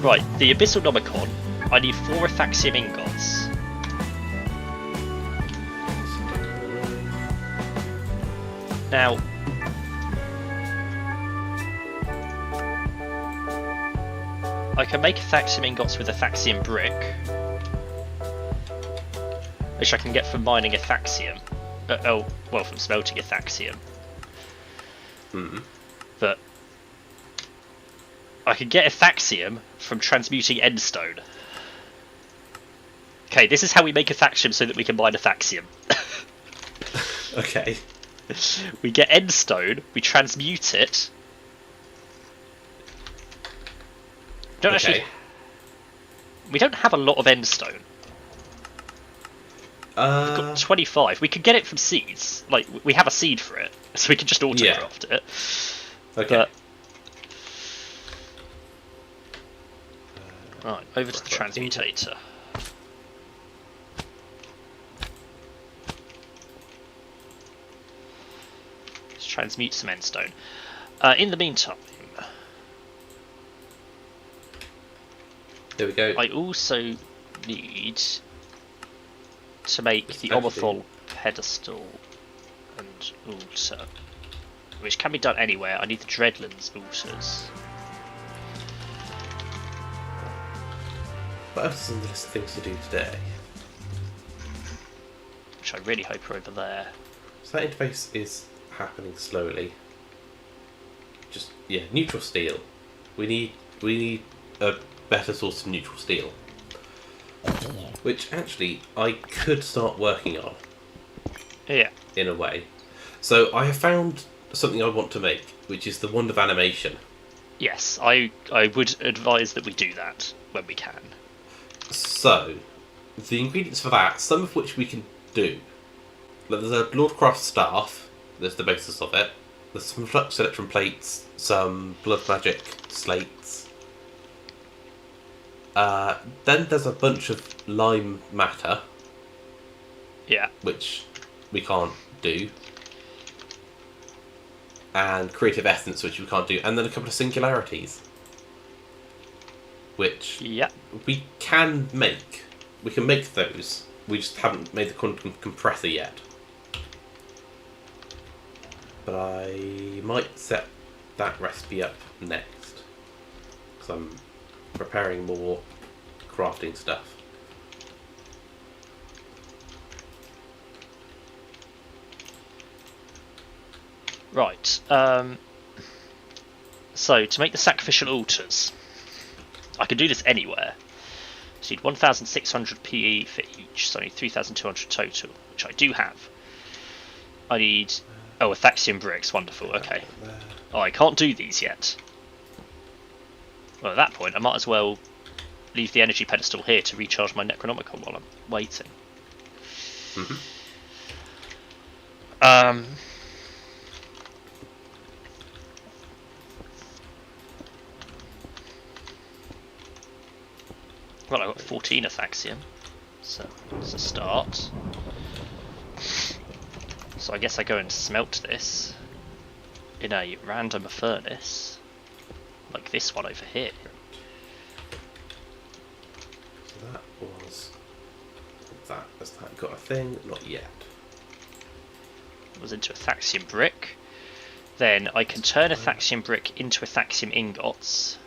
Right, the Abyssal Nomicon. I need 4 Ethaxium ingots. Now, I can make Ethaxium ingots with Ethaxium brick, which I can get from mining Ethaxium. From smelting Ethaxium. But I can get Ethaxium from transmuting Endstone. Okay, this is how we make Ethaxium so that we can mine Ethaxium. Okay. We get Endstone, we transmute it. We don't have a lot of Endstone. We've got 25. We could get it from seeds. Like, we have a seed for it, so we can just autocraft it. Okay. But... Right, over to the transmutator. Let's transmute some Endstone. In the meantime... There we go. I also need to make the Omethol pedestal and altar, which can be done anywhere. I need the Dreadlands altars. What else is on the list of things to do today? Which I really hope are over there. So that interface is happening slowly. Neutral steel. We need a better source of neutral steel, which actually I could start working on. Yeah. In a way. So I have found something I want to make, which is the wand of animation. Yes, I would advise that we do that when we can. So, the ingredients for that, some of which we can do. There's a Lordcraft staff, there's the basis of it. There's some flux electron plates, some blood magic slates. Then there's a bunch of lime matter. Yeah. Which we can't do. And creative essence, which we can't do. And then a couple of singularities. Which we can make. We can make those. We just haven't made the quantum compressor yet. But I might set that recipe up next. Because I'm preparing more crafting stuff. Right. So, to make the sacrificial altars, I can do this anywhere. So you need 1,600 PE for each, so I need 3,200 total, which I do have. I need... Oh, Ethaxium bricks, wonderful, okay. Oh, I can't do these yet. Well, at that point, I might as well leave the energy pedestal here to recharge my Necronomicon while I'm waiting. Well, I've got 14 Ethaxium, so it's a start. So I guess I go and smelt this in a random furnace, like this one over here. So that was that. Has that got a thing? Not yet. It was into Ethaxium brick. Then I can turn Ethaxium brick into Ethaxium ingots.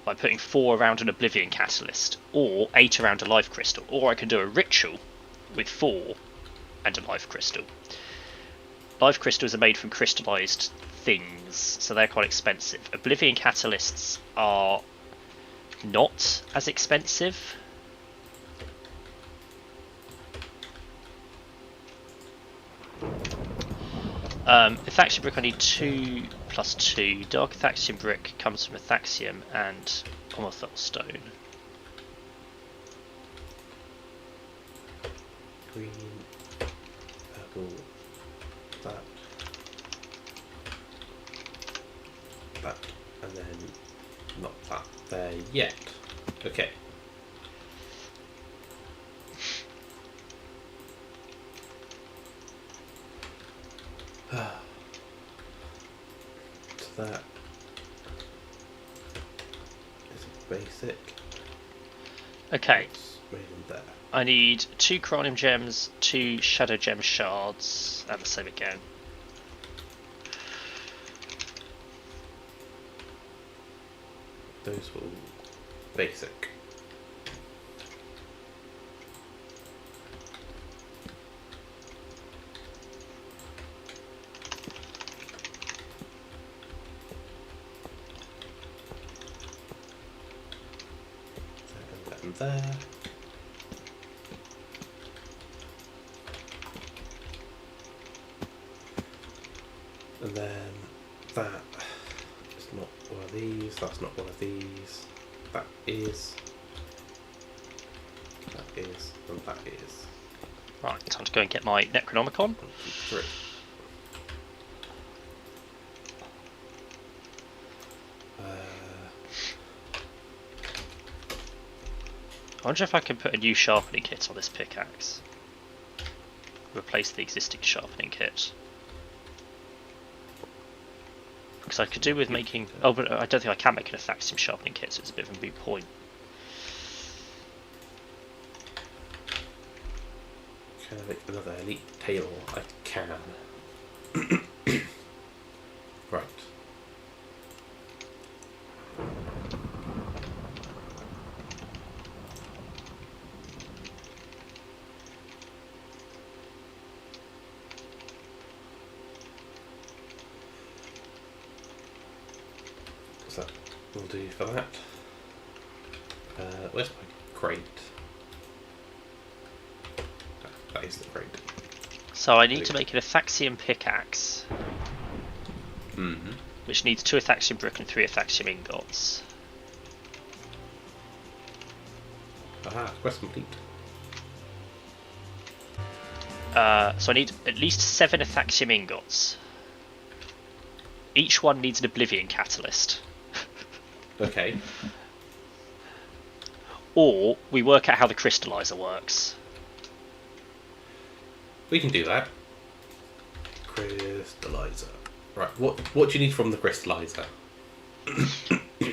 By putting 4 around an Oblivion Catalyst, or 8 around a Life Crystal, or I can do a ritual with 4 and a Life Crystal. Life Crystals are made from crystallized things, so they're quite expensive. Oblivion Catalysts are not as expensive. Ethaxium brick I need 2 plus 2. Dark Ethaxium brick comes from Ethaxium and Omethol stone. Green, purple, that, and then not that there yet. Okay. that is a basic. Okay. It's made in there. I need 2 cranium gems, 2 shadow gem shards, and the same again. Those were all basic. And there. And then that is not one of these, that's not one of these, that is, and that is. Right, time to go and get my Necronomicon. 1, 2, 3. I wonder if I can put a new sharpening kit on this pickaxe. Replace the existing sharpening kit. Because I could do with making... Oh, but I don't think I can make an Ethaxium sharpening kit, so it's a bit of a moot point. Can I make another elite tail? I can. Right. So that will do for that. Where's my crate? That is the crate. So I need to make an Ethaxium pickaxe. Mm-hmm. Which needs 2 Ethaxium brick and 3 Ethaxium ingots. Aha, quest complete. So I need at least 7 Ethaxium ingots. Each one needs an Oblivion catalyst. Okay. Or we work out how the Crystallizer works. We can do that. Crystallizer. Right, what do you need from the Crystallizer?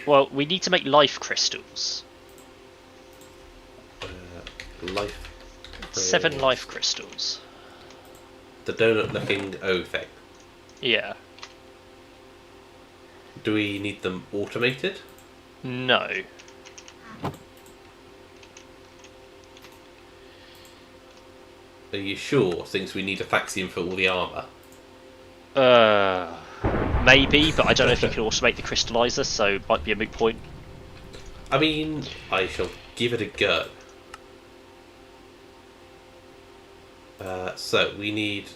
Well, we need to make life crystals. Life. 7 life crystals. The donut-looking O thing. Yeah. Do we need them automated? No. Are you sure, since we need Ethaxium for all the armour? Maybe, but I don't know if you can automate the Crystallizer, so it might be a moot point. I mean, I shall give it a go. So, we need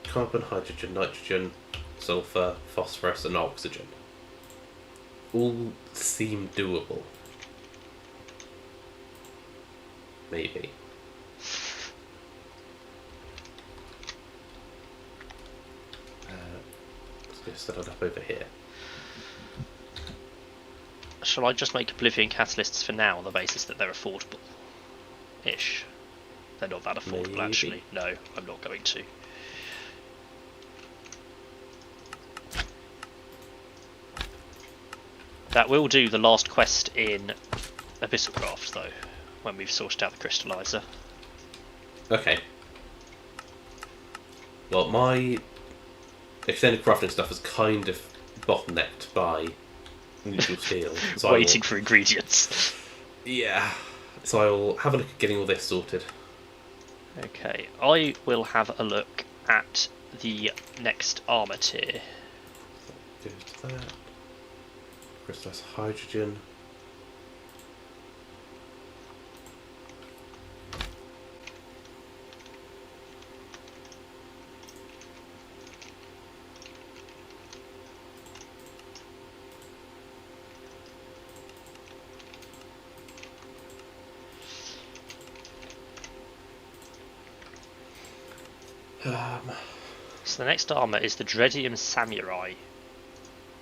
carbon, hydrogen, nitrogen, sulfur, phosphorus and oxygen. All seem doable. Maybe. Let's just set it up over here. Shall I just make Oblivion catalysts for now on the basis that they're affordable? Ish. They're not that affordable, Maybe. actually. No, I'm not going to. That will do the last quest in Abyssalcraft, though, when we've sorted out the Crystallizer. Okay. Well, my extended crafting stuff is kind of bottlenecked by neutral steel. So Waiting for ingredients. Yeah. So I'll have a look at getting all this sorted. Okay, I will have a look at the next armour tier. Goes to that. Crystallized hydrogen. So the next armour is the Dreadium Samurai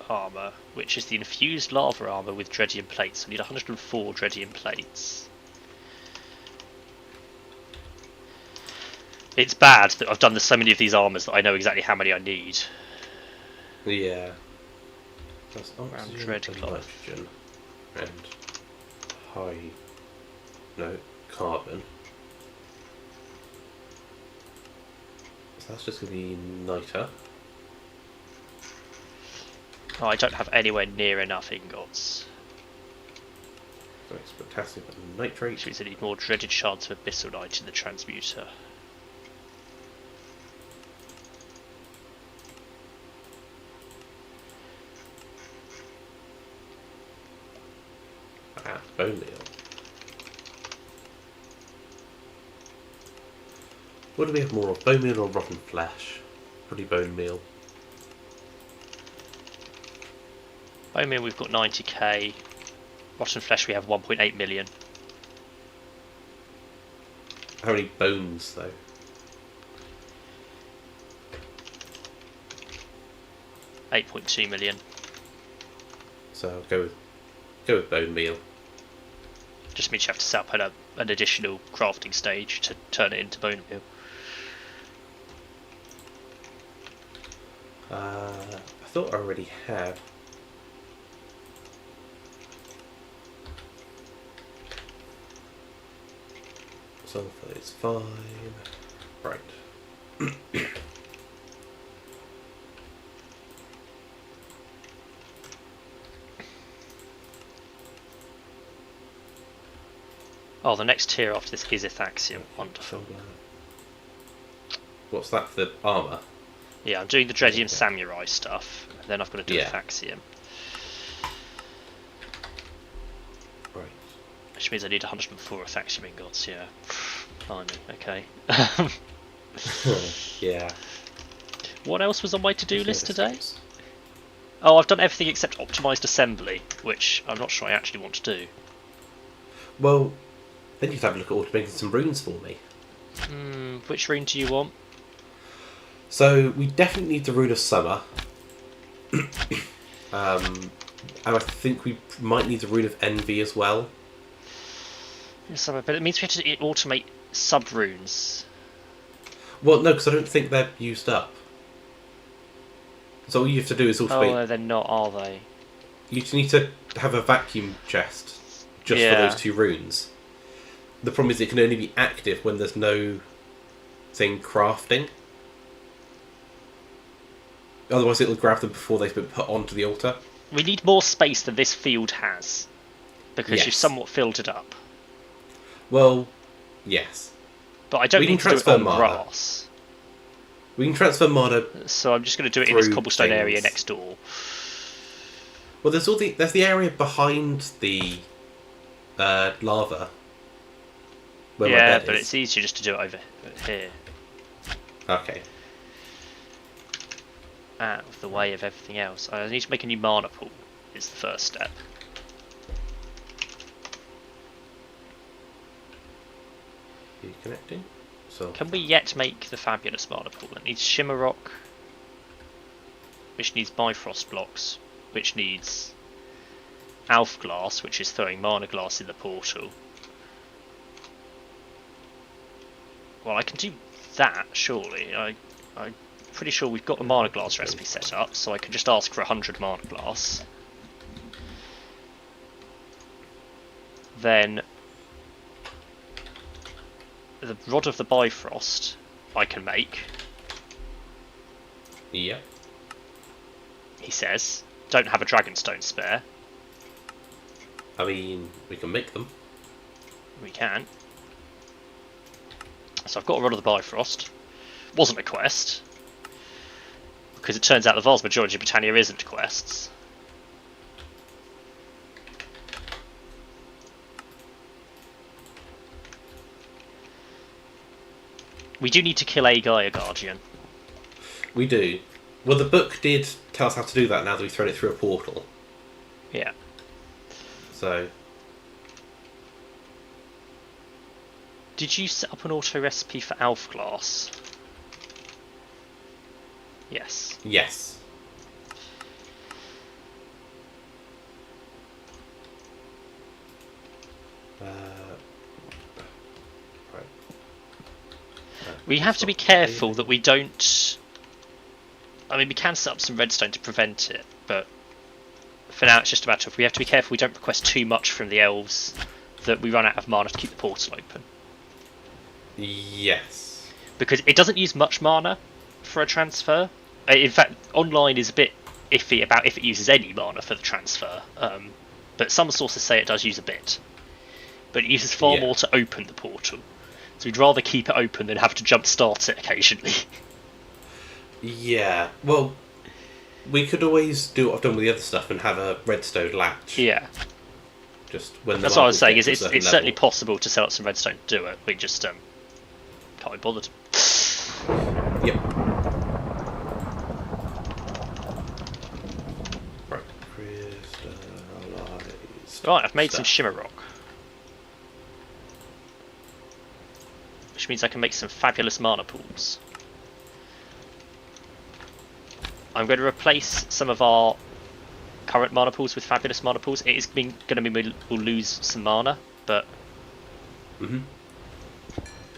armour, which is the infused lava armour with Dreadium plates. We need 104 Dreadium plates. It's bad that I've done so many of these armours that I know exactly how many I need. Yeah. That's Round oxygen dread and cloth. nitrogen and carbon. So that's just going to be niter. Oh, I don't have anywhere near enough ingots. So it's potassium and nitrate. Which means I need more dreaded shards of abyssonite in the transmuter. Bone meal. What do we have more of? Bone meal or rotten flesh? Probably bone meal. Bone meal we've got 90k. Rotten flesh we have 1.8 million. How many bones though? $8.2 million. So I'll go with bone meal. Just means you have to set up an additional crafting stage to turn it into bone meal. I thought I already had. Sulfur is fine. Right. Oh, the next tier after this is Ethaxium. Wonderful. What's that for the armour? Yeah, I'm doing the Dreadium Samurai stuff, and then I've got to do Ethaxium. Right. Which means I need 104 Ethaxium ingots, yeah. Blimey, okay. Yeah. What else was on my to-do list today? Oh, I've done everything except optimised assembly, which I'm not sure I actually want to do. Well, then you could have a look at automating some runes for me. Which rune do you want? So, we definitely need the Rune of Summer. And I think we might need the Rune of Envy as well. But it means we have to automate sub-runes. Well, no, because I don't think they're used up. So all you have to do is automate... Oh, no, they're not, are they? You just need to have a vacuum chest just for those two runes. The problem is it can only be active when there's no thing crafting. Otherwise it'll grab them before they've been put onto the altar. We need more space than this field has, because you've somewhat filled it up. Well, yes. But I don't need to do it on grass. We can transfer mana. So I'm just going to do it in this cobblestone area next door. Well, there's the area behind the lava. Yeah, but it's easier just to do it over here. Okay. Out of the way of everything else. I need to make a new mana pool. Is the first step. Are you connecting? So can we yet make the fabulous mana pool? It needs Shimmer Rock, which needs Bifrost blocks, which needs Alf Glass, which is throwing mana glass in the portal. Well, I can do that, surely. I'm pretty sure we've got the mana glass recipe set up, so I can just ask for 100 mana glass. Then the Rod of the Bifrost I can make. Yep. He says. Don't have a Dragonstone spare. I mean, we can make them. We can. So I've got a Rod of the Bifrost. Wasn't a quest. Because it turns out the vast majority of Britannia isn't quests. We do need to kill a Gaia Guardian. We do. Well, the book did tell us how to do that now that we've thrown it through a portal. Yeah. So... Did you set up an auto recipe for Alf Glass? Yes. Yes. Right. We have to be careful that we don't... I mean, we can set up some redstone to prevent it, but for now, it's just a matter of we have to be careful we don't request too much from the elves, that we run out of mana to keep the portal open. Yes. Because it doesn't use much mana for a transfer. In fact, online is a bit iffy about if it uses any mana for the transfer. But some sources say it does use a bit. But it uses far more to open the portal. So we'd rather keep it open than have to jump start it occasionally. Yeah, well, we could always do what I've done with the other stuff and have a redstone latch. Yeah. Just when that's what I was saying, is it's certainly possible to set up some redstone to do it. We just can't be bothered. Yep. Right, crystallized. Right, I've made some shimmer rock. Which means I can make some fabulous mana pools. I'm going to replace some of our current mana pools with fabulous mana pools. It is going to mean we'll lose some mana, but in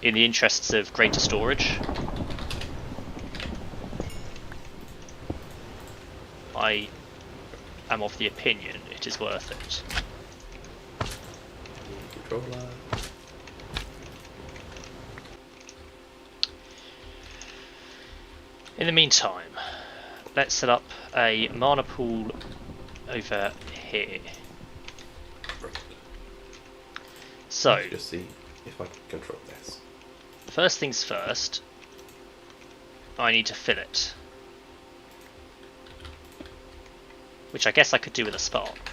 the interests of greater storage, I am of the opinion it is worth it. Controller. In the meantime, let's set up a mana pool over here. Right. So, let's just see if I can control this. First things first, I need to fill it. Which I guess I could do with a spark.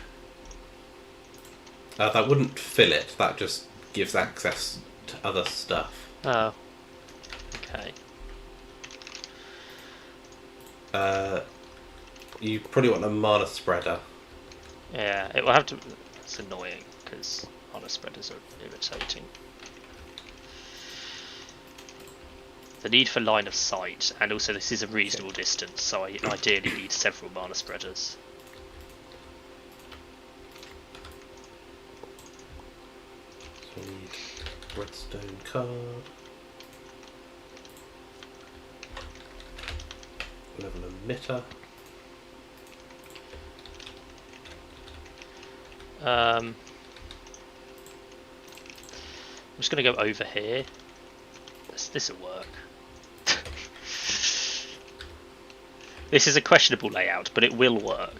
That wouldn't fill it, that just gives access to other stuff. Oh. Okay. You probably want a mana spreader. Yeah, it will have to... It's annoying, because mana spreaders are irritating. The need for line of sight, and also this is a reasonable distance, so I ideally need several mana spreaders. So we need redstone card. Level emitter. I'm just going to go over here. This will work. This is a questionable layout, but it will work.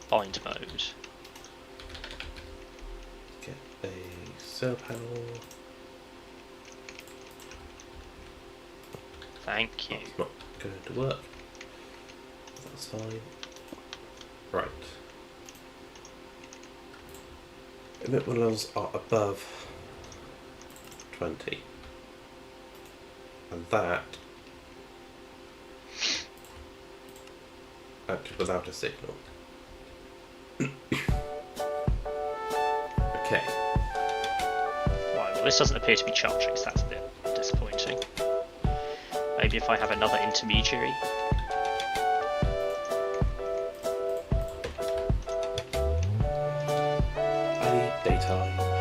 Bind mode. Get a cell panel. Thank you. That's not going to work. That's fine. Right. Emit levels are above 20. And that, actually without a signal. Okay. Right, well this doesn't appear to be charging, so that's a bit disappointing. Maybe if I have another intermediary. I need daytime.